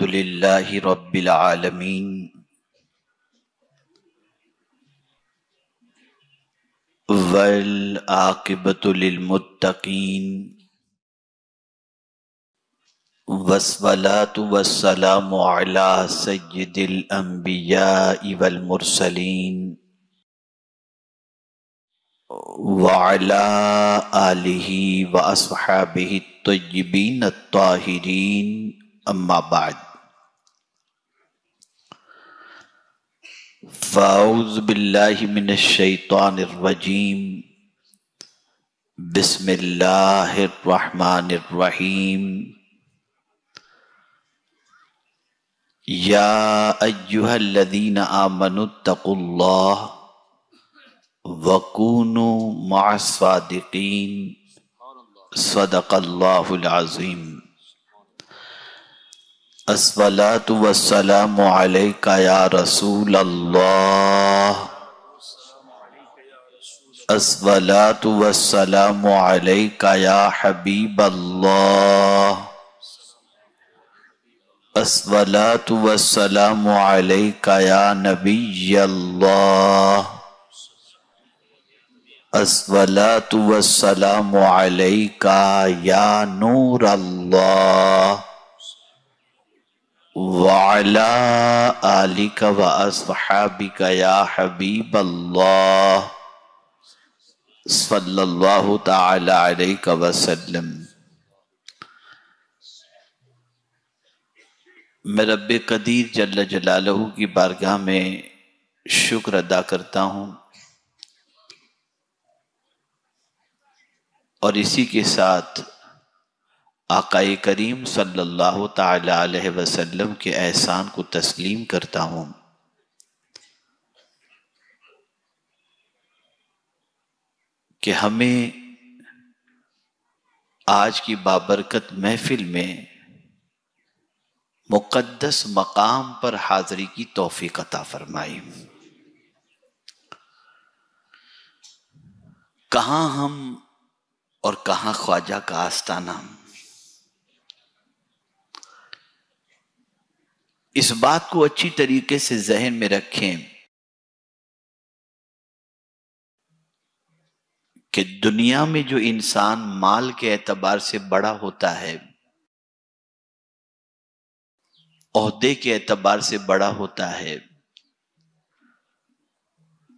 الحمد للہ رب العالمین والعاقبۃ للمتقین والصلاۃ والسلام علی سید الانبیاء والمرسلین وعلی آلہ واصحابہ الطیبین الطاہرین اما بعد فاعوذ باللہ من الشیطان الرجیم بسم اللہ الرحمن الرحیم یا ایہا الذین آمنوا اتقوا اللہ وکونوا مع الصادقین صدق اللہ العظیم الصلاۃ والسلام علیک یا رسول اللہ الصلاۃ والسلام علیک یا حبیب اللہ الصلاۃ والسلام علیک یا نبی اللہ الصلاۃ والسلام علیک یا نور اللہ وعلى آلك وأصحابك يا حبيب الله صلی اللہ تعالی علیہ وسلم۔ میں رب قدیر جل جلالہ کی بارگاہ میں شکر ادا کرتا ہوں اور اسی کے ساتھ آقا کریم صلی اللہ تعالی علیہ وسلم کے احسان کو تسلیم کرتا ہوں کہ ہمیں آج کی بابرکت محفل میں مقدس مقام پر حاضری کی توفیق عطا فرمائی۔ کہاں ہم اور کہاں خواجہ کا آستانہ، اس بات کو اچھی طریقے سے ذہن میں رکھیں کہ دنیا میں جو انسان مال کے اعتبار سے بڑا ہوتا ہے، عہدے کے اعتبار سے بڑا ہوتا ہے،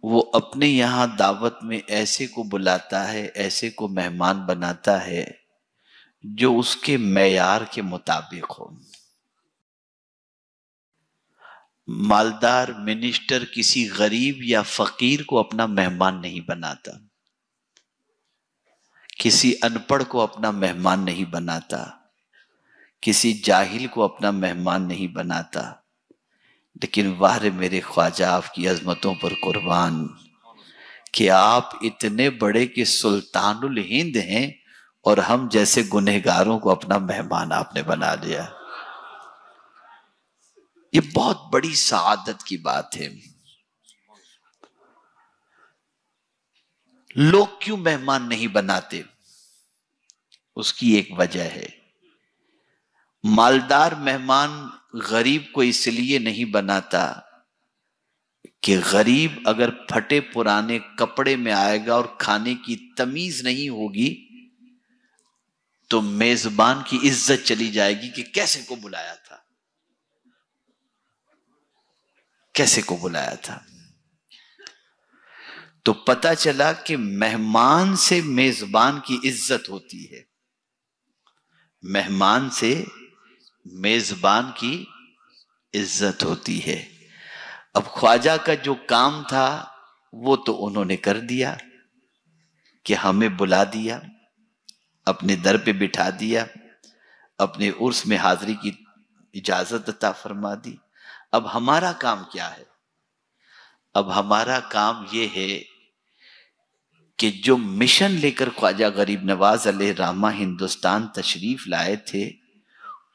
وہ اپنے یہاں دعوت میں ایسے کو بلاتا ہے، ایسے کو مہمان بناتا ہے جو اس کے معیار کے مطابق ہو۔ مالدار منسٹر کسی غریب یا فقیر کو اپنا مہمان نہیں بناتا، کسی ان پڑھ کو اپنا مہمان نہیں بناتا، کسی جاہل کو اپنا مہمان نہیں بناتا، لیکن واہ رے میرے خواجہ آپ کی عظمتوں پر قربان کہ آپ اتنے بڑے کہ سلطان الہند ہیں اور ہم جیسے گنہگاروں کو اپنا مہمان آپ نے بنا لیا۔ یہ بہت بڑی سعادت کی بات ہے۔ لوگ کیوں مہمان نہیں بناتے؟ اس کی ایک وجہ ہے۔ مالدار مہمان غریب کو اس لیے نہیں بناتا کہ غریب اگر پھٹے پرانے کپڑے میں آئے گا اور کھانے کی تمیز نہیں ہوگی تو میزبان کی عزت چلی جائے گی کہ کیسے کو بلایا تھا، کیسے کو بلایا تھا۔ تو پتہ چلا کہ مہمان سے میزبان کی عزت ہوتی ہے، مہمان سے میزبان کی عزت ہوتی ہے۔ اب خواجہ کا جو کام تھا وہ تو انہوں نے کر دیا کہ ہمیں بلا دیا، اپنے در پہ بٹھا دیا، اپنے عرس میں حاضری کی اجازت عطا فرما دی۔ اب ہمارا کام کیا ہے؟ اب ہمارا کام یہ ہے کہ جو مشن لے کر خواجہ غریب نواز علیہ الرحمہ ہندوستان تشریف لائے تھے،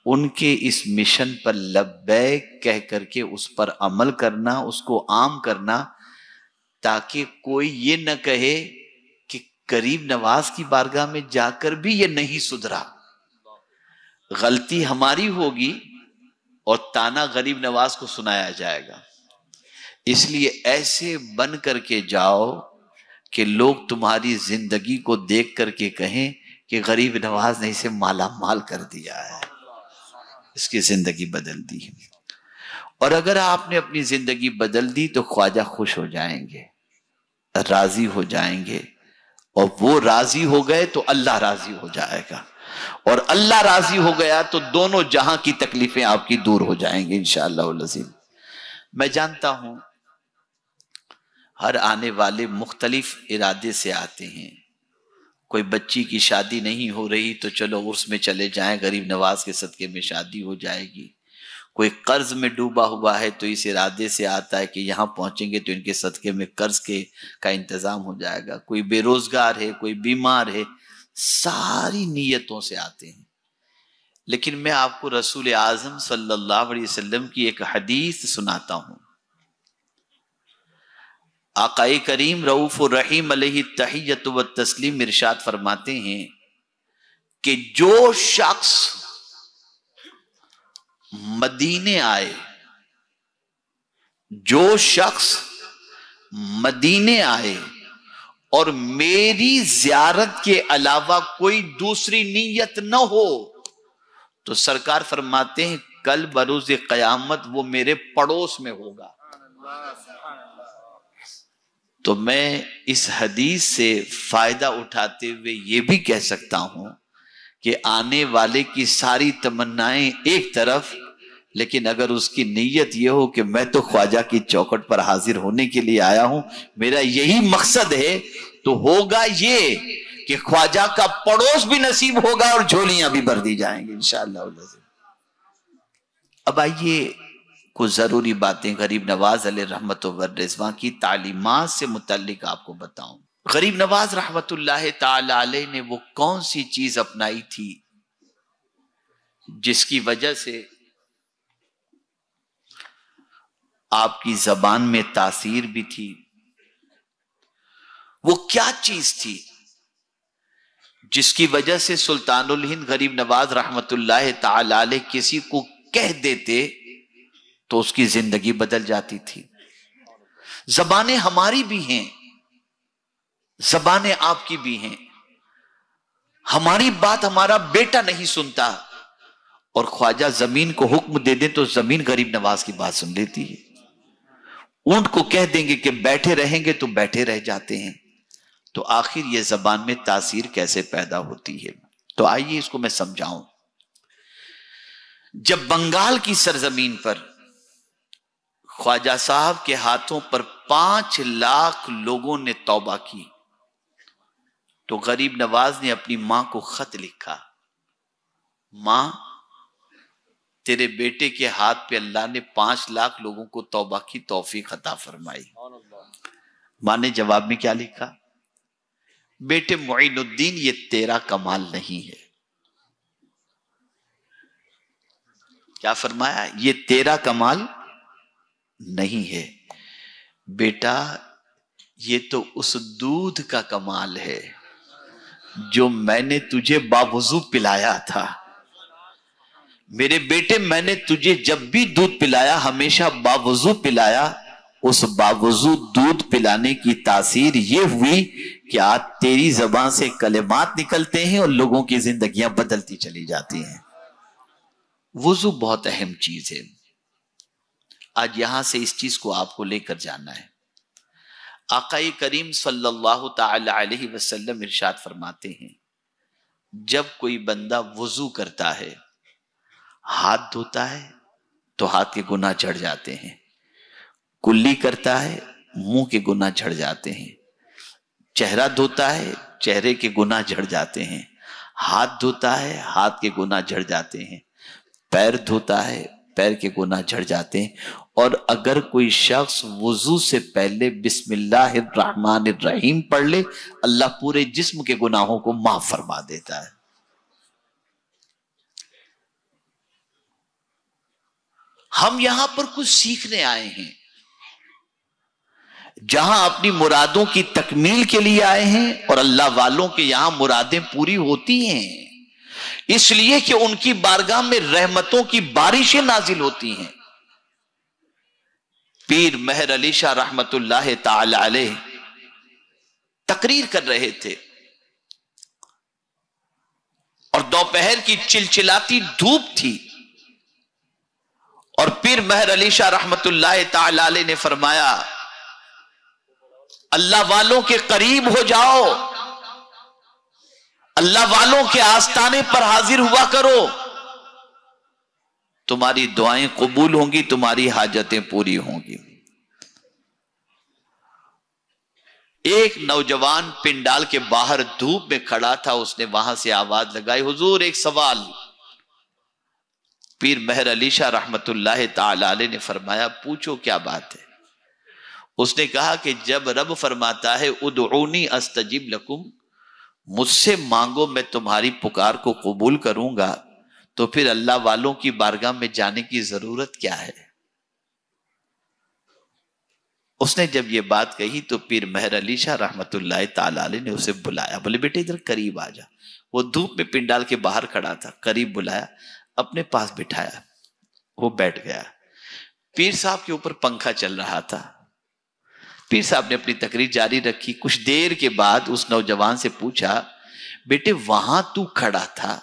ان کے اس مشن پر لبیک کہہ کر کے اس پر عمل کرنا، اس کو عام کرنا، تاکہ کوئی یہ نہ کہے کہ غریب نواز کی بارگاہ میں جا کر بھی یہ نہیں سدھرا۔ غلطی ہماری ہوگی اور تانا غریب نواز کو سنایا جائے گا. اس لیے ایسے بن کر کے جاؤ کہ لوگ تمہاری زندگی کو دیکھ کر کے کہیں کہ غریب نواز نے اسے مالا مال کر دیا ہے، اس کی زندگی بدل دی. اور اگر آپ نے اپنی زندگی بدل دی تو خواجہ خوش ہو جائیں گے، راضی ہو جائیں گے، اور وہ راضی ہو گئے تو اللہ راضی ہو جائے گا، اور اللہ راضی ہو گیا تو دونوں جہاں کی تکلیفیں آپ کی دور ہو جائیں گے انشاءاللہ العظیم. میں جانتا ہوں ہر آنے والے مختلف ارادے سے آتے ہیں. کوئی بچی کی شادی نہیں ہو رہی تو چلو عرس میں چلے جائیں، غریب نواز کے صدقے میں شادی ہو جائے گی. کوئی قرض میں ڈوبا ہوا ہے تو اس ارادے سے آتا ہے کہ یہاں پہنچیں گے تو ان کے صدقے میں قرض کا انتظام ہو جائے گا. کوئی بے روزگار ہے، کوئی بیمار ہے، ساری نیتوں سے آتے ہیں. لیکن میں آپ کو رسول اعظم صلی اللہ علیہ وسلم کی ایک حدیث سناتا ہوں. آقائے کریم رؤوف الرحیم علیہ التحیۃ والتسلیم ارشاد فرماتے ہیں کہ جو شخص مدینے آئے، جو شخص مدینے آئے اور میری زیارت کے علاوہ کوئی دوسری نیت نہ ہو تو سرکار فرماتے ہیں کل بروز قیامت وہ میرے پڑوس میں ہوگا. تو میں اس حدیث سے فائدہ اٹھاتے ہوئے یہ بھی کہہ سکتا ہوں کہ آنے والے کی ساری تمنائیں ایک طرف، لیکن اگر اس کی نیت یہ ہو کہ میں تو خواجہ کی چوکھٹ پر حاضر ہونے کے لیے آیا ہوں، میرا یہی مقصد ہے، تو ہوگا یہ کہ خواجہ کا پڑوس بھی نصیب ہوگا اور جھولیاں بھی بھر دی جائیں گی انشاءاللہ. اب آئیے کچھ ضروری باتیں غریب نواز علیہ رحمت و رضوان کی تعلیمات سے متعلق آپ کو بتاؤں. غریب نواز رحمت اللہ تعالی علیہ نے وہ کون سی چیز اپنائی تھی جس کی وجہ سے آپ کی زبان میں تاثیر بھی تھی؟ وہ کیا چیز تھی جس کی وجہ سے سلطان الہند غریب نواز رحمت اللہ تعالی علیہ کسی کو کہہ دیتے تو اس کی زندگی بدل جاتی تھی؟ زبانیں ہماری بھی ہیں، زبانیں آپ کی بھی ہیں. ہماری بات ہمارا بیٹا نہیں سنتا اور خواجہ زمین کو حکم دے دیں تو زمین غریب نواز کی بات سن لیتی ہے. اونٹ کو کہہ دیں گے کہ بیٹھے رہیں گے تو بیٹھے رہ جاتے ہیں. تو آخر یہ زبان میں تاثیر کیسے پیدا ہوتی ہے؟ تو آئیے اس کو میں سمجھاؤں. جب بنگال کی سرزمین پر خواجہ صاحب کے ہاتھوں پر 5 لاکھ لوگوں نے توبہ کی تو غریب نواز نے اپنی ماں کو خط لکھا، ماں تیرے بیٹے کے ہاتھ پہ اللہ نے 5 لاکھ لوگوں کو توبہ کی توفیق عطا فرمائی. ماں نے جواب میں کیا لکھا؟ بیٹے معین الدین یہ تیرا کمال نہیں ہے. کیا فرمایا؟ یہ تیرا کمال نہیں ہے بیٹا، یہ تو اس دودھ کا کمال ہے جو میں نے تجھے باوضو پلایا تھا. میرے بیٹے میں نے تجھے جب بھی دودھ پلایا ہمیشہ باوضو پلایا. اس باوضو دودھ پلانے کی تاثیر یہ ہوئی کہ آج تیری زبان سے کلمات نکلتے ہیں اور لوگوں کی زندگیاں بدلتی چلی جاتی ہیں. وضو بہت اہم چیز ہے. آج یہاں سے اس چیز کو آپ کو لے کر جانا ہے. آقا کریم صلی اللہ تعالی علیہ وسلم ارشاد فرماتے ہیں جب کوئی بندہ وضو کرتا ہے، ہاتھ دھوتا ہے تو ہاتھ کے گناہ جھڑ جاتے ہیں، کلی کرتا ہے منہ کے گناہ جھڑ جاتے ہیں، چہرہ دھوتا ہے چہرے کے گناہ جھڑ جاتے ہیں، ہاتھ دھوتا ہے ہاتھ کے گناہ جھڑ جاتے ہیں، پیر دھوتا ہے پیر کے گناہ جھڑ جاتے ہیں. اور اگر کوئی شخص وضو سے پہلے بسم اللہ الرحمن الرحیم پڑھ لے اللہ پورے جسم کے گناہوں کو معاف فرما دیتا ہے. ہم یہاں پر کچھ سیکھنے آئے ہیں، جہاں اپنی مرادوں کی تکمیل کے لیے آئے ہیں اور اللہ والوں کے یہاں مرادیں پوری ہوتی ہیں. اس لیے کہ ان کی بارگاہ میں رحمتوں کی بارشیں نازل ہوتی ہیں. پیر مہر علی شاہ رحمت اللہ تعالی علیہ تقریر کر رہے تھے اور دوپہر کی چلچلاتی دھوپ تھی، اور پیر مہر علی شاہ رحمت اللہ تعالی علیہ نے فرمایا اللہ والوں کے قریب ہو جاؤ، اللہ والوں کے آستانے پر حاضر ہوا کرو، تمہاری دعائیں قبول ہوں گی، تمہاری حاجتیں پوری ہوں گی. ایک نوجوان پنڈال کے باہر دھوپ میں کھڑا تھا، اس نے وہاں سے آواز لگائی حضور ایک سوال. پیر مہر علی شاہ رحمت اللہ تعالی علیہ نے فرمایا پوچھو کیا بات ہے. اس نے کہا کہ جب رب فرماتا ہے ادعونی استجب لکم، مجھ سے مانگو میں تمہاری پکار کو قبول کروں گا، تو پھر اللہ والوں کی بارگاہ میں جانے کی ضرورت کیا ہے؟ اس نے جب یہ بات کہی تو پیر مہر علی شاہ رحمت اللہ تعالی علیہ نے اسے بلایا، بولے بیٹے ادھر قریب آ جا. وہ دھوپ میں پنڈال کے باہر کھڑا تھا، قریب بلایا، اپنے پاس بٹھایا، وہ بیٹھ گیا. پیر صاحب کے اوپر پنکھا چل رہا تھا. پیر صاحب نے اپنی تقریر جاری رکھی. کچھ دیر کے بعد اس نوجوان سے پوچھا بیٹے وہاں تو کھڑا تھا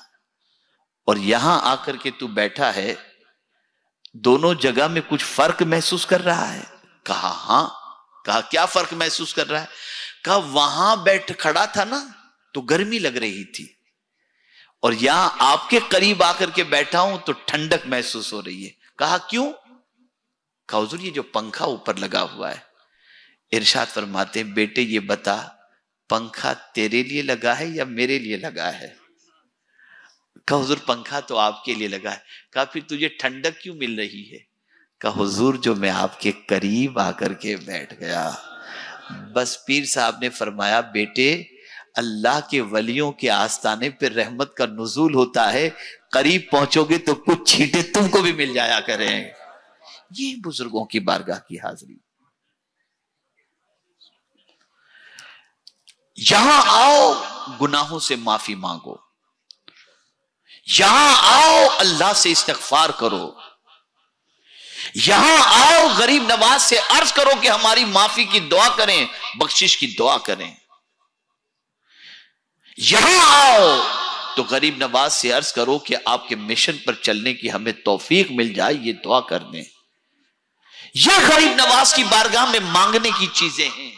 اور یہاں آ کر کے تو بیٹھا ہے، دونوں جگہ میں کچھ فرق محسوس کر رہا ہے؟ کہا ہاں. کہا کیا فرق محسوس کر رہا ہے؟ کہا وہاں بیٹھ کھڑا تھا نا تو گرمی لگ رہی تھی، اور یہاں آپ کے قریب آ کر کے بیٹھا ہوں تو ٹھنڈک محسوس ہو رہی ہے. کہا کیوں؟ کہا حضور یہ جو پنکھا اوپر لگا ہوا ہے. ارشاد فرماتے ہیں بیٹے یہ بتا پنکھا تیرے لیے لگا ہے یا میرے لیے لگا ہے؟ کہا حضور پنکھا تو آپ کے لیے لگا ہے. کہا پھر تجھے ٹھنڈک کیوں مل رہی ہے؟ کہا حضور جو میں آپ کے قریب آ کر کے بیٹھ گیا. بس پیر صاحب نے فرمایا بیٹے اللہ کے ولیوں کے آستانے پہ رحمت کا نزول ہوتا ہے، قریب پہنچو گے تو کچھ چھینٹے تم کو بھی مل جایا کریں. یہ بزرگوں کی بارگاہ کی حاضری. یہاں آؤ گناہوں سے معافی مانگو، یہاں آؤ اللہ سے استغفار کرو، یہاں آؤ غریب نواز سے عرض کرو کہ ہماری معافی کی دعا کریں، بخشش کی دعا کریں. یہاں آؤ تو غریب نواز سے عرض کرو کہ آپ کے مشن پر چلنے کی ہمیں توفیق مل جائے، یہ دعا کر دیں. یہ غریب نواز کی بارگاہ میں مانگنے کی چیزیں ہیں.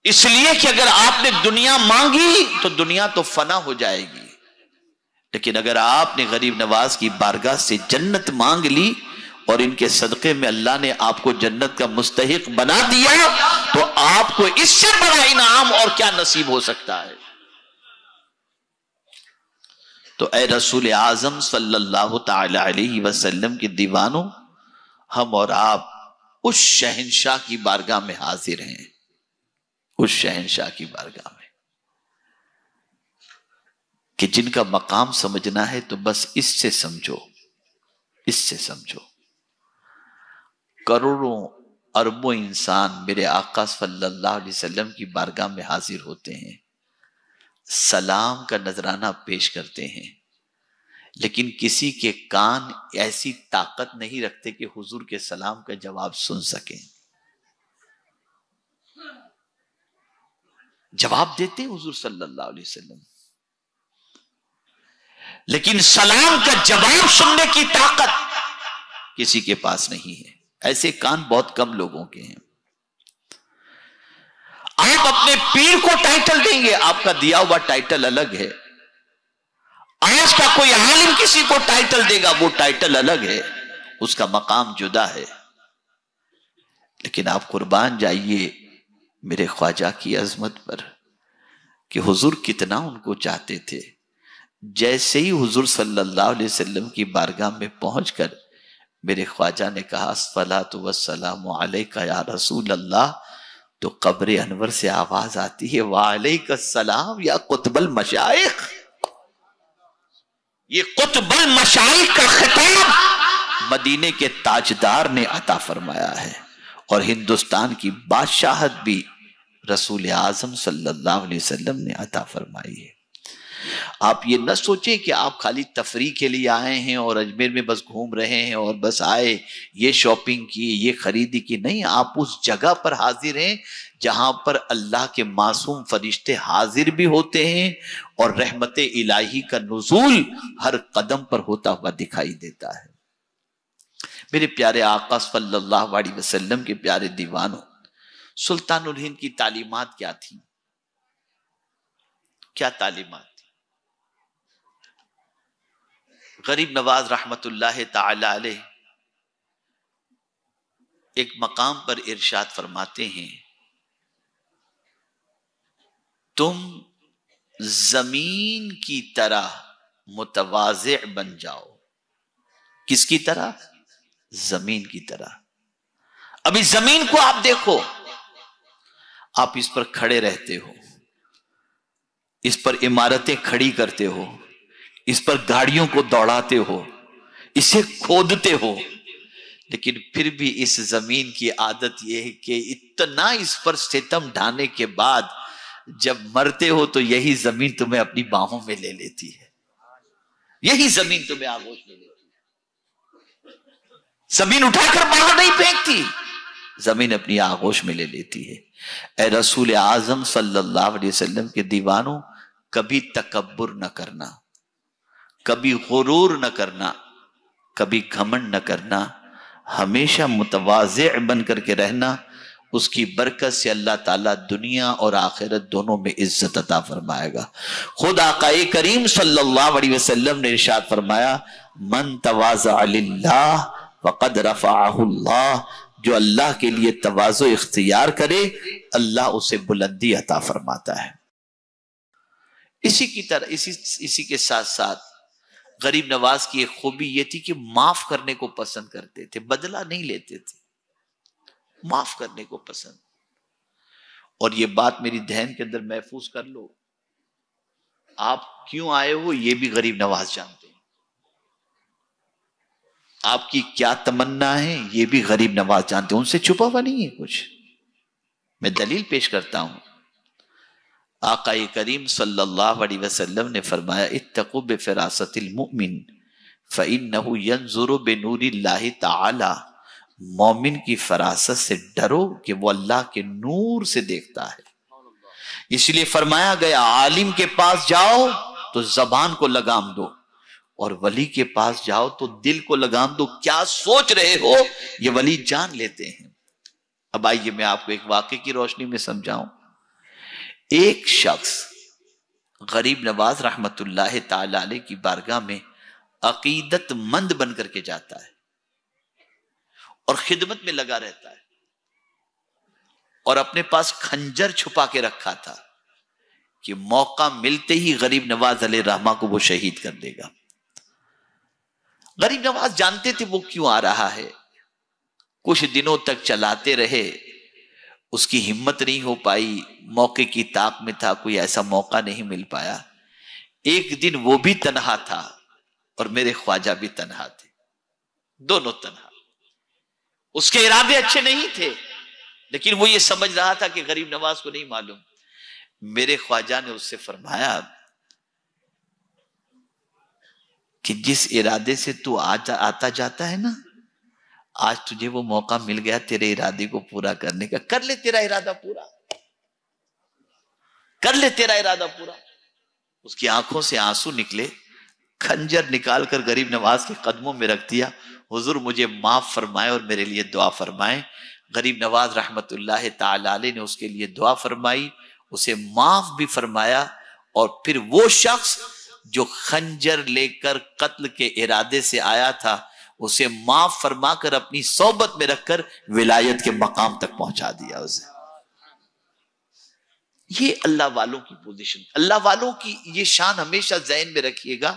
اس لیے کہ اگر آپ نے دنیا مانگی تو دنیا تو فنا ہو جائے گی، لیکن اگر آپ نے غریب نواز کی بارگاہ سے جنت مانگ لی اور ان کے صدقے میں اللہ نے آپ کو جنت کا مستحق بنا دیا تو آپ کو اس سے بڑا انعام اور کیا نصیب ہو سکتا ہے. تو اے رسول اعظم صلی اللہ تعالی علیہ وسلم کے دیوانوں، ہم اور آپ اس شہنشاہ کی بارگاہ میں حاضر ہیں، اس شہنشاہ کی بارگاہ میں کہ جن کا مقام سمجھنا ہے تو بس اس سے سمجھو، اس سے سمجھو. کروڑوں اربوں انسان میرے آقا صلی اللہ علیہ وسلم کی بارگاہ میں حاضر ہوتے ہیں، سلام کا نذرانہ پیش کرتے ہیں، لیکن کسی کے کان ایسی طاقت نہیں رکھتے کہ حضور کے سلام کا جواب سن سکیں. جواب دیتے حضور صلی اللہ علیہ وسلم، لیکن سلام کا جواب سننے کی طاقت کسی کے پاس نہیں ہے. ایسے کان بہت کم لوگوں کے ہیں. آپ اپنے پیر کو ٹائٹل دیں گے، آپ کا دیا ہوا ٹائٹل الگ ہے. آج کا کوئی عالم کسی کو ٹائٹل دے گا، وہ ٹائٹل الگ ہے، اس کا مقام جدا ہے. لیکن آپ قربان جائیے میرے خواجہ کی عظمت پر کہ حضور کتنا ان کو چاہتے تھے. جیسے ہی حضور صلی اللہ علیہ وسلم کی بارگاہ میں پہنچ کر میرے خواجہ نے کہا الصلاۃ والسلام علیک یا رسول اللہ، تو قبر انور سے آواز آتی ہے وعلیک السلام یا قطب المشائخ. یہ قطب المشائخ کا خطاب مدینے کے تاجدار نے عطا فرمایا ہے، اور ہندوستان کی بادشاہت بھی رسول اعظم صلی اللہ علیہ وسلم نے عطا فرمائی ہے. آپ یہ نہ سوچیں کہ آپ خالی تفریح کے لیے آئے ہیں اور اجمیر میں بس گھوم رہے ہیں اور بس آئے یہ شاپنگ کی یہ خریدی کی. نہیں، آپ اس جگہ پر حاضر ہیں جہاں پر اللہ کے معصوم فرشتے حاضر بھی ہوتے ہیں اور رحمت الہی کا نزول ہر قدم پر ہوتا ہوا دکھائی دیتا ہے. میرے پیارے آقا صلی اللہ علیہ وسلم کے پیارے دیوانوں، سلطان الہند کی تعلیمات کیا تھی؟ کیا تعلیمات تھی؟ غریب نواز رحمت اللہ تعالی علیہ ایک مقام پر ارشاد فرماتے ہیں، تم زمین کی طرح متواضع بن جاؤ. کس کی طرح؟ زمین کی طرح. ابھی زمین کو آپ دیکھو، آپ اس پر کھڑے رہتے ہو، اس پر عمارتیں کھڑی کرتے ہو، اس پر گاڑیوں کو دوڑاتے ہو، اسے کھودتے ہو، لیکن پھر بھی اس زمین کی عادت یہ ہے کہ اتنا اس پر ستم ڈھانے کے بعد جب مرتے ہو تو یہی زمین تمہیں اپنی باہوں میں لے لیتی ہے، یہی زمین تمہیں آغوش میں لیتی ہے. زمین اٹھا کر باہر نہیں پھینکتی، زمین اپنی آغوش میں لے لیتی ہے. اے رسول اعظم صلی اللہ علیہ وسلم کے دیوانوں، کبھی تکبر نہ کرنا، کبھی غرور نہ کرنا، کبھی گھمنڈ نہ کرنا، ہمیشہ متواضع بن کر کے رہنا. اس کی برکت سے اللہ تعالیٰ دنیا اور آخرت دونوں میں عزت عطا فرمائے گا. خود آقا کریم صلی اللہ علیہ وسلم نے ارشاد فرمایا، من تواضع للہ فقد رفعہ اللہ، جو اللہ کے لیے تواضع اختیار کرے اللہ اسے بلندی عطا فرماتا ہے. اسی کی طرح اسی کے ساتھ ساتھ غریب نواز کی ایک خوبی یہ تھی کہ معاف کرنے کو پسند کرتے تھے، بدلہ نہیں لیتے تھے، معاف کرنے کو پسند. اور یہ بات میری ذہن کے اندر محفوظ کر لو، آپ کیوں آئے ہو یہ بھی غریب نواز جانتے ہیں، آپ کی کیا تمنا ہے یہ بھی غریب نواز جانتے ہیں، ان سے چھپا ہوا نہیں ہے کچھ. میں دلیل پیش کرتا ہوں. آقا کریم صلی اللہ علیہ وسلم نے فرمایا، اتقوا بفراست المؤمن فإنه ينظر بنور اللہ تعالی، مومن کی فراست سے ڈرو کہ وہ اللہ کے نور سے دیکھتا ہے. اس لیے فرمایا گیا عالم کے پاس جاؤ تو زبان کو لگام دو، اور ولی کے پاس جاؤ تو دل کو لگام دو. کیا سوچ رہے ہو یہ ولی جان لیتے ہیں. اب آئیے میں آپ کو ایک واقعے کی روشنی میں سمجھاؤں. ایک شخص غریب نواز رحمت اللہ تعالی علیہ کی بارگاہ میں عقیدت مند بن کر کے جاتا ہے اور خدمت میں لگا رہتا ہے، اور اپنے پاس کھنجر چھپا کے رکھا تھا کہ موقع ملتے ہی غریب نواز علیہ رحمہ کو وہ شہید کر دے گا. غریب نواز جانتے تھے وہ کیوں آ رہا ہے. کچھ دنوں تک چلاتے رہے، اس کی ہمت نہیں ہو پائی، موقع کی طاق میں تھا، کوئی ایسا موقع نہیں مل پایا. ایک دن وہ بھی تنہا تھا اور میرے خواجہ بھی تنہا تھے، دونوں تنہا. اس کے ارادے اچھے نہیں تھے لیکن وہ یہ سمجھ رہا تھا کہ غریب نواز کو نہیں معلوم. میرے خواجہ نے اس سے فرمایا کہ جس ارادے سے تو آتا جاتا ہے نا، آج تجھے وہ موقع مل گیا تیرے ارادے کو پورا کرنے کا، کر لے تیرا ارادہ پورا، کر لے تیرا ارادہ پورا. اس کی آنکھوں سے آنسو نکلے، کھنجر نکال کر غریب نواز کے قدموں میں رکھ دیا، حضور مجھے معاف فرمائے اور میرے لیے دعا فرمائیں. غریب نواز رحمت اللہ تعالی علیہ نے اس کے لیے دعا فرمائی، اسے معاف بھی فرمایا. اور پھر وہ شخص جو خنجر لے کر قتل کے ارادے سے آیا تھا اسے معاف فرما کر اپنی صحبت میں رکھ کر ولایت کے مقام تک پہنچا دیا اسے. یہ اللہ والوں کی پوزیشن. اللہ والوں کی یہ شان ہمیشہ ذہن میں رکھیے گا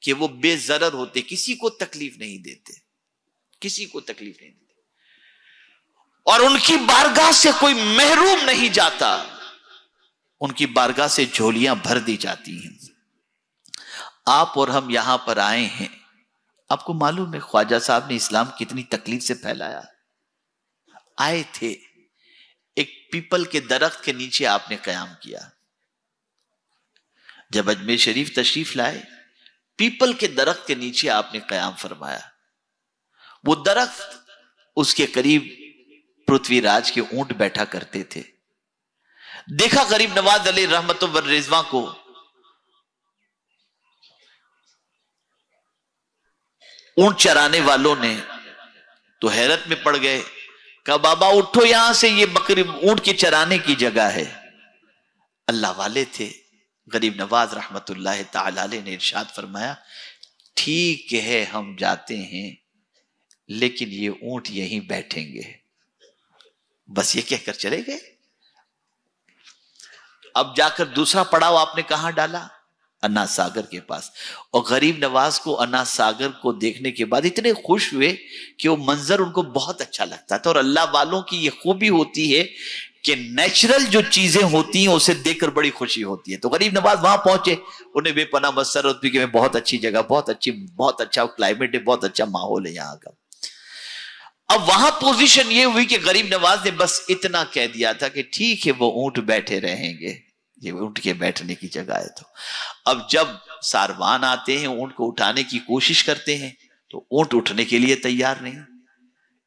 کہ وہ بے ضرر ہوتے، کسی کو تکلیف نہیں دیتے، کسی کو تکلیف نہیں دیتے، اور ان کی بارگاہ سے کوئی محروم نہیں جاتا، ان کی بارگاہ سے جھولیاں بھر دی جاتی ہیں. آپ اور ہم یہاں پر آئے ہیں، آپ کو معلوم ہے خواجہ صاحب نے اسلام کتنی تکلیف سے پھیلایا. آئے تھے ایک پیپل کے درخت کے نیچے آپ نے قیام کیا، جب اجمیر شریف تشریف لائے، پیپل کے درخت کے نیچے آپ نے قیام فرمایا. وہ درخت، اس کے قریب پرتھوی راج کے اونٹ بیٹھا کرتے تھے. دیکھا غریب نواز علیہ رحمت و رضوان کو، اونٹ چرانے والوں نے تو حیرت میں پڑ گئے. کہا بابا اٹھو یہاں سے، یہ بکری اونٹ کے چرانے کی جگہ ہے. اللہ والے تھے. غریب نواز رحمت اللہ تعالی علیہ نے ارشاد فرمایا، ٹھیک ہے ہم جاتے ہیں لیکن یہ اونٹ یہیں بیٹھیں گے. بس یہ کہہ کر چلے گئے. اب جا کر دوسرا پڑاؤ آپ نے کہاں ڈالا؟ انا ساگر کے پاس. اور غریب نواز کو انا ساگر کو دیکھنے کے بعد اتنے خوش ہوئے کہ وہ منظر ان کو بہت اچھا لگتا تھا. اور اللہ والوں کی یہ خوبی ہوتی ہے کہ نیچرل جو چیزیں ہوتی ہیں اسے دیکھ کر بڑی خوشی ہوتی ہے. تو غریب نواز وہاں پہنچے، انہیں بے پناہ مسرت بھی کہ بہت اچھی جگہ، بہت اچھا کلائمیٹ ہے، بہت اچھا ماحول ہے یہاں کا. اب وہاں پوزیشن یہ ہوئی کہ غریب نواز نے بس اتنا کہہ دیا تھا کہ ٹھیک ہے وہ اونٹ بیٹھے رہیں گے، یہ اونٹ کے بیٹھنے کی جگہ ہے. تو اب جب ساروان آتے ہیں اونٹ کو اٹھانے کی کوشش کرتے ہیں تو اونٹ اٹھنے کے لیے تیار نہیں.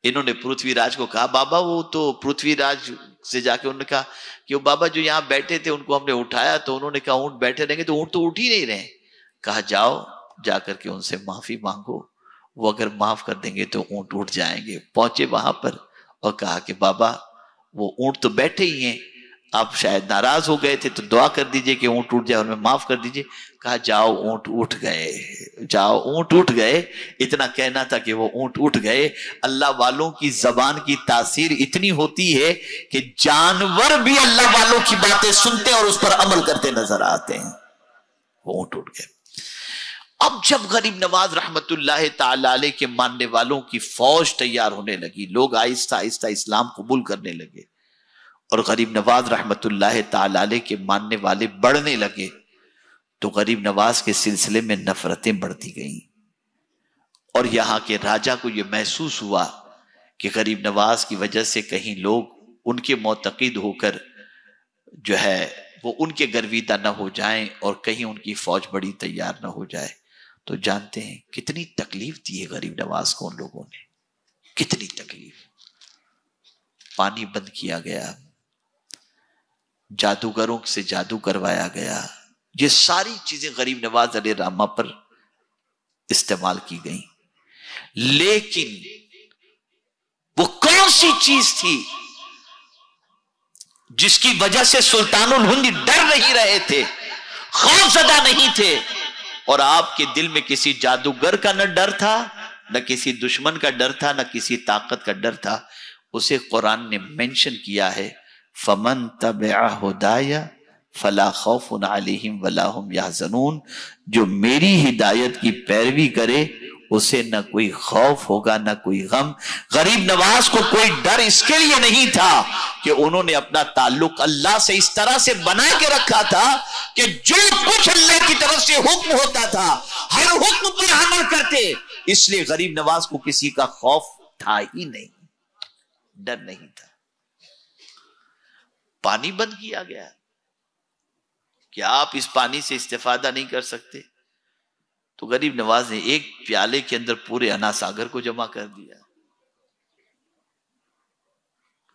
انہوں نے پرتھوی راج کو کہا بابا وہ تو پرتھوی راج سے جا کے انہوں نے کہا کہ وہ بابا جو یہاں بیٹھے تھے ان کو ہم نے اٹھایا تو انہوں نے کہا اونٹ بیٹھے رہیں گے، تو اونٹ تو اٹھ ہی نہیں رہے. کہا جاؤ جا کر کے ان سے معافی مانگو، وہ اگر معاف کر دیں گے تو اونٹ اٹھ جائیں گے. پہنچے وہاں پر اور کہا کہ بابا وہ اونٹ تو بیٹھے ہی ہیں، آپ شاید ناراض ہو گئے تھے تو دعا کر دیجئے کہ اونٹ اٹھ جائے اور میں معاف کر دیجئے. کہا جاؤ اونٹ اٹھ گئے، جاؤ اونٹ اٹھ گئے. اتنا کہنا تھا کہ وہ اونٹ اٹھ گئے. اللہ والوں کی زبان کی تاثیر اتنی ہوتی ہے کہ جانور بھی اللہ والوں کی باتیں سنتے اور اس پر عمل کرتے نظر آتے ہیں. وہ اونٹ اٹھ گئے. اب جب غریب نواز رحمت اللہ تعالی علیہ کے ماننے والوں کی فوج تیار ہونے لگی، لوگ آہستہ آہستہ اسلام قبول کرنے لگے اور غریب نواز رحمت اللہ تعالی علیہ کے ماننے والے بڑھنے لگے، تو غریب نواز کے سلسلے میں نفرتیں بڑھتی گئیں. اور یہاں کے راجہ کو یہ محسوس ہوا کہ غریب نواز کی وجہ سے کہیں لوگ ان کے معتقد ہو کر جو ہے وہ ان کے گرویدہ نہ ہو جائیں اور کہیں ان کی فوج بڑی تیار نہ ہو جائے. تو جانتے ہیں کتنی تکلیف دی ہے غریب نواز کو ان لوگوں نے، کتنی تکلیف. پانی بند کیا گیا، جادوگروں سے جادو کروایا گیا، یہ ساری چیزیں غریب نواز علیہ الرحمہ پر استعمال کی گئیں. لیکن وہ کون سی چیز تھی جس کی وجہ سے سلطان الہند ڈر نہیں رہے تھے، خوف زدہ نہیں تھے؟ اور آپ کے دل میں کسی جادوگر کا نہ ڈر تھا، نہ کسی دشمن کا ڈر تھا، نہ کسی طاقت کا ڈر تھا. اسے قرآن نے مینشن کیا ہے، فَمَن تَبِعَ هُدَايَ فَلَا خَوْفٌ عَلَيْهِمْ وَلَا هُمْ يَحْزَنُونَ. جو میری ہدایت کی پیروی کرے اسے نہ کوئی خوف ہوگا نہ کوئی غم. غریب نواز کو کوئی ڈر اس کے لیے نہیں تھا کہ انہوں نے اپنا تعلق اللہ سے اس طرح سے بنا کے رکھا تھا کہ جو کچھ اللہ کی طرف سے حکم ہوتا تھا ہر حکم پر عمل کرتے. اس لیے غریب نواز کو کسی کا خوف تھا ہی نہیں، ڈر نہیں تھا. پانی بند کیا گیا کہ آپ اس پانی سے استفادہ نہیں کر سکتے. تو غریب نواز نے ایک پیالے کے اندر پورے انا ساگر کو جمع کر دیا.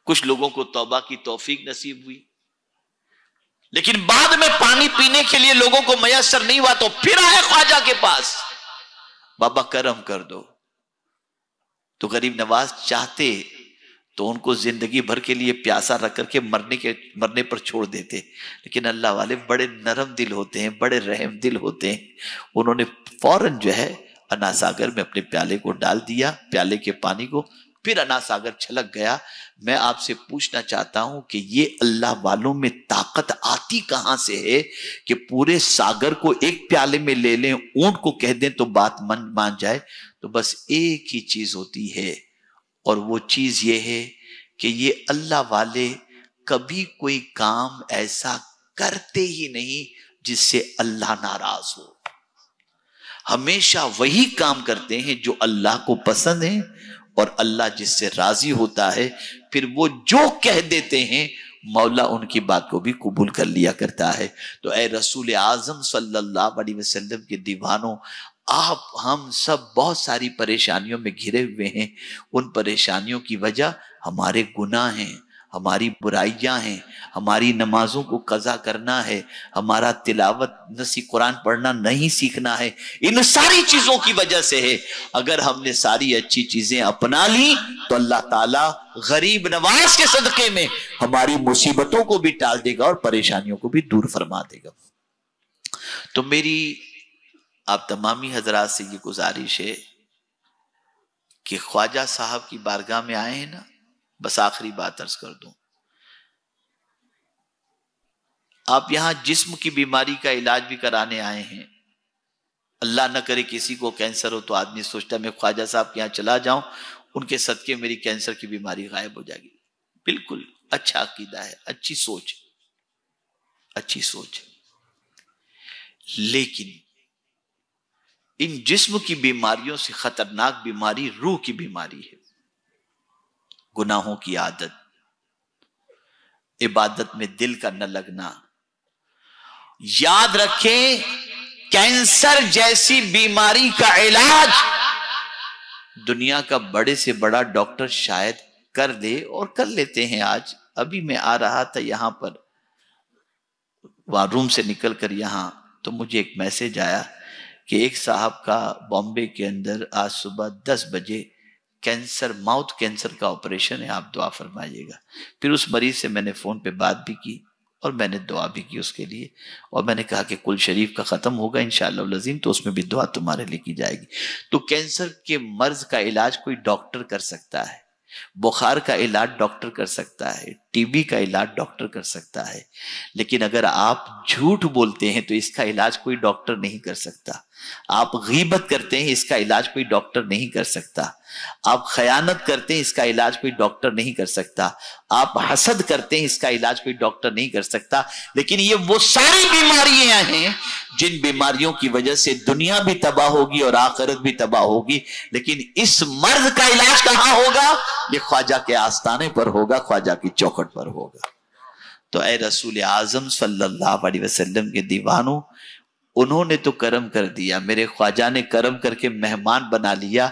کچھ لوگوں کو توبہ کی توفیق نصیب ہوئی، لیکن بعد میں پانی پینے کے لیے لوگوں کو میسر نہیں ہوا تو پھر آئے خواجہ کے پاس، بابا کرم کر دو. تو غریب نواز چاہتے تو ان کو زندگی بھر کے لیے پیاسا رکھ کر کے مرنے پر چھوڑ دیتے، لیکن اللہ والے بڑے نرم دل ہوتے ہیں، بڑے رحم دل ہوتے ہیں. انہوں نے فوراً جو ہے انا ساگر میں اپنے پیالے کو ڈال دیا، پیالے کے پانی کو، پھر انا ساگر چھلک گیا. میں آپ سے پوچھنا چاہتا ہوں کہ یہ اللہ والوں میں طاقت آتی کہاں سے ہے کہ پورے ساگر کو ایک پیالے میں لے لیں، اونٹ کو کہہ دیں تو بات مان جائے؟ تو بس ایک ہی چیز ہوتی ہے، اور وہ چیز یہ ہے کہ یہ اللہ والے کبھی کوئی کام ایسا کرتے ہی نہیں جس سے اللہ ناراض ہو. ہمیشہ وہی کام کرتے ہیں جو اللہ کو پسند ہے اور اللہ جس سے راضی ہوتا ہے. پھر وہ جو کہہ دیتے ہیں مولا ان کی بات کو بھی قبول کر لیا کرتا ہے۔ تو اے رسول اعظم صلی اللہ علیہ وسلم کے دیوانوں، آپ ہم سب بہت ساری پریشانیوں میں گھرے ہوئے ہیں۔ ان پریشانیوں کی وجہ ہمارے گناہ ہیں، ہماری برائیاں ہیں، ہماری نمازوں کو قضا کرنا ہے، ہمارا تلاوت نسی قرآن پڑھنا نہیں سیکھنا ہے، ان ساری چیزوں کی وجہ سے ہے۔ اگر ہم نے ساری اچھی چیزیں اپنا لی تو اللہ تعالیٰ غریب نواز کے صدقے میں ہماری مصیبتوں کو بھی ٹال دے گا اور پریشانیوں کو بھی دور فرما دے گا۔ تو میری آپ تمامی حضرات سے یہ گزارش ہے کہ خواجہ صاحب کی بارگاہ میں آئے ہیں نا، بس آخری بات عرض کر دوں، آپ یہاں جسم کی بیماری کا علاج بھی کرانے آئے ہیں۔ اللہ نہ کرے کسی کو کینسر ہو تو آدمی سوچتا ہے میں خواجہ صاحب کے یہاں چلا جاؤں، ان کے صدقے میری کینسر کی بیماری غائب ہو جائے گی۔ بالکل اچھا عقیدہ ہے، اچھی سوچ، اچھی سوچ، لیکن ان جسم کی بیماریوں سے خطرناک بیماری روح کی بیماری ہے۔ گناہوں کی عادت، عبادت میں دل کا نہ لگنا۔ یاد رکھیں کینسر جیسی بیماری کا علاج دنیا کا بڑے سے بڑا ڈاکٹر شاید کر دے، اور کر لیتے ہیں آج۔ ابھی میں آ رہا تھا یہاں پر، وہاں روم سے نکل کر یہاں، تو مجھے ایک میسج آیا کہ ایک صاحب کا بامبے کے اندر آج صبح 10 بجے کینسر، ماؤتھ کینسر کا آپریشن ہے، آپ دعا فرمائیے گا۔ پھر اس مریض سے میں نے فون پہ بات بھی کی اور میں نے دعا بھی کی اس کے لیے، اور میں نے کہا کہ کل شریف کا ختم ہوگا انشاءاللہ العظیم تو اس میں بھی دعا تمہارے لے کی جائے گی۔ تو کینسر کے مرض کا علاج کوئی ڈاکٹر کر سکتا ہے، بخار کا علاج ڈاکٹر کر سکتا ہے، ٹی بی کا علاج ڈاکٹر کر سکتا ہے، لیکن اگر آپ جھوٹ بولتے ہیں تو اس کا علاج کوئی ڈاکٹر نہیں کر سکتا۔ آپ غیبت کرتے ہیں، اس کا علاج کوئی ڈاکٹر نہیں کر سکتا۔ آپ خیانت کرتے ہیں، اس کا علاج کوئی ڈاکٹر نہیں کر سکتا۔ آپ حسد کرتے ہیں، اس کا علاج کوئی ڈاکٹر نہیں کر سکتا۔ لیکن یہ وہ ساری بیماریاں ہیں جن بیماریوں کی وجہ سے دنیا بھی تباہ ہوگی اور آخرت بھی تباہ ہوگی، لیکن اس مرض کا علاج کہاں ہوگا؟ یہ خواجہ کے آستانے پر ہوگا، خواجہ کی چوکھٹ پر ہوگا۔ تو اے رسول اعظم صلی اللہ علیہ وسلم کے دیوانوں، انہوں نے تو کرم کر دیا، میرے خواجہ نے کرم کر کے مہمان بنا لیا۔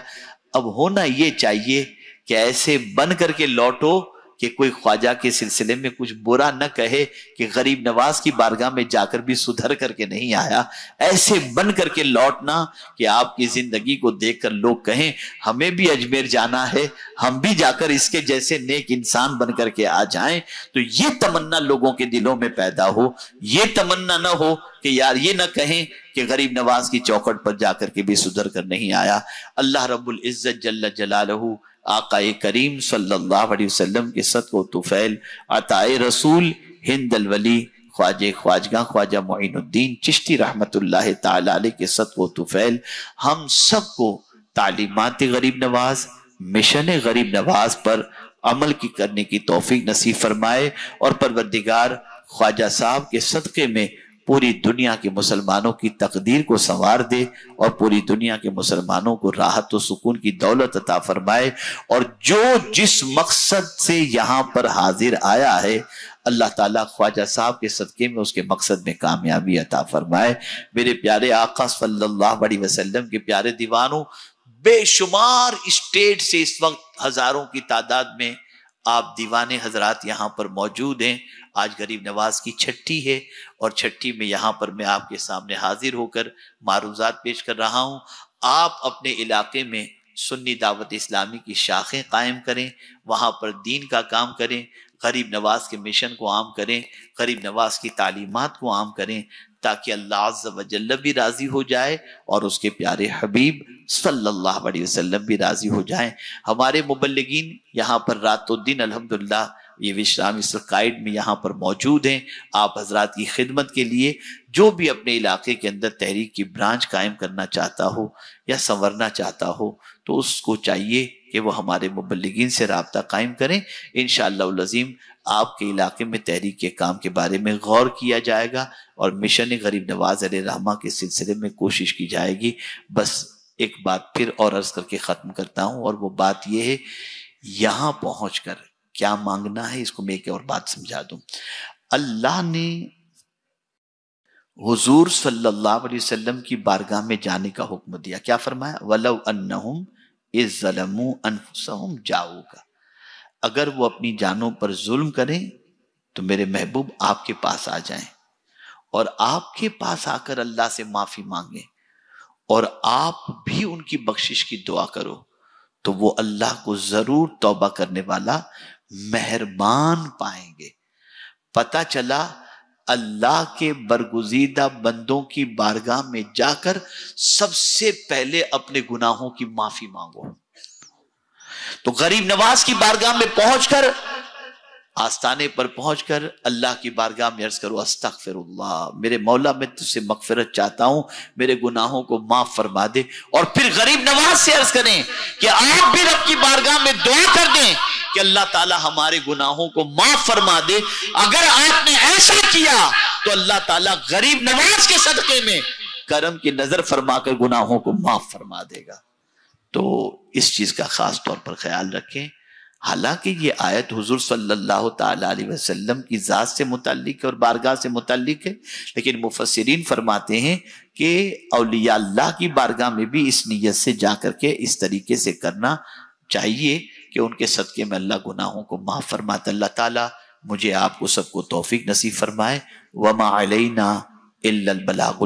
اب ہونا یہ چاہیے کہ ایسے بن کر کے لوٹو کہ کوئی خواجہ کے سلسلے میں کچھ برا نہ کہے کہ غریب نواز کی بارگاہ میں جا کر بھی سدھر کر کے نہیں آیا۔ ایسے بن کر کے لوٹنا کہ آپ کی زندگی کو دیکھ کر لوگ کہیں ہمیں بھی اجمیر جانا ہے، ہم بھی جا کر اس کے جیسے نیک انسان بن کر کے آ جائیں۔ تو یہ تمنا لوگوں کے دلوں میں پیدا ہو، یہ تمنا نہ ہو کہ یار یہ نہ کہیں کہ غریب نواز کی چوکھٹ پر جا کر کے بھی سدھر کر نہیں آیا۔ اللہ رب العزت جل جلالہ آقا کریم صلی اللہ علیہ وسلم کے صدق و طفیل عطائے رسول ہند الولی خواجہ خواجہ معین الدین چشتی رحمت اللہ تعالی علیہ کے صدق و طفیل ہم سب کو تعلیمات غریب نواز، مشن غریب نواز پر عمل کی کرنے کی توفیق نصیب فرمائے، اور پروردگار خواجہ صاحب کے صدقے میں پوری دنیا کے مسلمانوں کی تقدیر کو سنوار دے، اور پوری دنیا کے مسلمانوں کو راحت و سکون کی دولت عطا فرمائے، اور جو جس مقصد سے یہاں پر حاضر آیا ہے اللہ تعالیٰ خواجہ صاحب کے صدقے میں اس کے مقصد میں کامیابی عطا فرمائے۔ میرے پیارے آقا صلی اللہ علیہ وسلم کے پیارے دیوانوں، بے شمار اسٹیٹ سے اس وقت ہزاروں کی تعداد میں آپ دیوانے حضرات یہاں پر موجود ہیں۔ آج غریب نواز کی چھٹی ہے، اور چھٹی میں یہاں پر میں آپ کے سامنے حاضر ہو کر معروضات پیش کر رہا ہوں۔ آپ اپنے علاقے میں سنی دعوت اسلامی کی شاخیں قائم کریں، وہاں پر دین کا کام کریں، غریب نواز کے مشن کو عام کریں، غریب نواز کی تعلیمات کو عام کریں، تاکہ اللہ عز و جل بھی راضی ہو جائے اور اس کے پیارے حبیب صلی اللہ علیہ وسلم بھی راضی ہو جائیں۔ ہمارے مبلغین یہاں پر رات و دن الحمدللہ یہ وشرام اسرائیل میں یہاں پر موجود ہیں آپ حضرات کی خدمت کے لیے۔ جو بھی اپنے علاقے کے اندر تحریک کی برانچ قائم کرنا چاہتا ہو یا سنورنا چاہتا ہو تو اس کو چاہیے کہ وہ ہمارے مبلغین سے رابطہ قائم کریں۔ انشاءاللہ العظیم آپ کے علاقے میں تحریک کے کام کے بارے میں غور کیا جائے گا، اور مشن غریب نواز علیہ رحمہ کے سلسلے میں کوشش کی جائے گی۔ بس ایک بات پھر اور عرض کر کے ختم کرتا ہوں، اور وہ بات یہ ہے، یہاں پہنچ کر کیا مانگنا ہے اس کو میں ایک اور بات سمجھا دوں. اللہ نے حضور صلی اللہ علیہ وسلم کی بارگاہ میں جانے کا حکم دیا. کیا فرمایا؟ وَلَوْ أَنَّهُمْ إِذْ ظَلَمُوا أَنفُسَهُمْ جَاءُوكَ. اگر وہ اپنی جانوں پر ظلم کریں تو میرے محبوب آپ کے پاس آ جائیں اور آپ کے پاس آ کر اللہ سے معافی مانگیں اور آپ بھی ان کی بخشش کی دعا کرو تو وہ اللہ کو ضرور توبہ کرنے والا مہربان پائیں گے. پتہ چلا اللہ کے برگزیدہ بندوں کی بارگاہ میں جا کر سب سے پہلے اپنے گناہوں کی معافی مانگو. تو غریب نواز کی بارگاہ میں پہنچ کر، آستانے پر پہنچ کر اللہ کی بارگاہ میں عرض کرو استغفر اللہ، میرے مولا میں تجھ سے مغفرت چاہتا ہوں، میرے گناہوں کو معاف فرما دے. اور پھر غریب نواز سے عرض کریں کہ آپ بھی رب کی بارگاہ میں دعا کر دیں کہ اللہ تعالی ہمارے گناہوں کو معاف فرما دے. اگر آپ نے ایسا کیا تو اللہ تعالی غریب نواز کے صدقے میں کرم کی نظر فرما کر گناہوں کو معاف فرما دے گا. تو اس چیز کا خاص طور پر خیال رکھیں. حالانکہ یہ آیت حضور صلی اللہ تعالی علیہ وسلم کی ذات سے متعلق ہے اور بارگاہ سے متعلق ہے، لیکن مفسرین فرماتے ہیں کہ اولیاء اللہ کی بارگاہ میں بھی اس نیت سے جا کر کے اس طریقے سے کرنا چاہیے کہ ان کے صدقے میں اللہ گناہوں کو معاف فرماتا. اللہ تعالیٰ مجھے آپ کو سب کو توفیق نصیب فرمائے. وما علینا الا البلاغ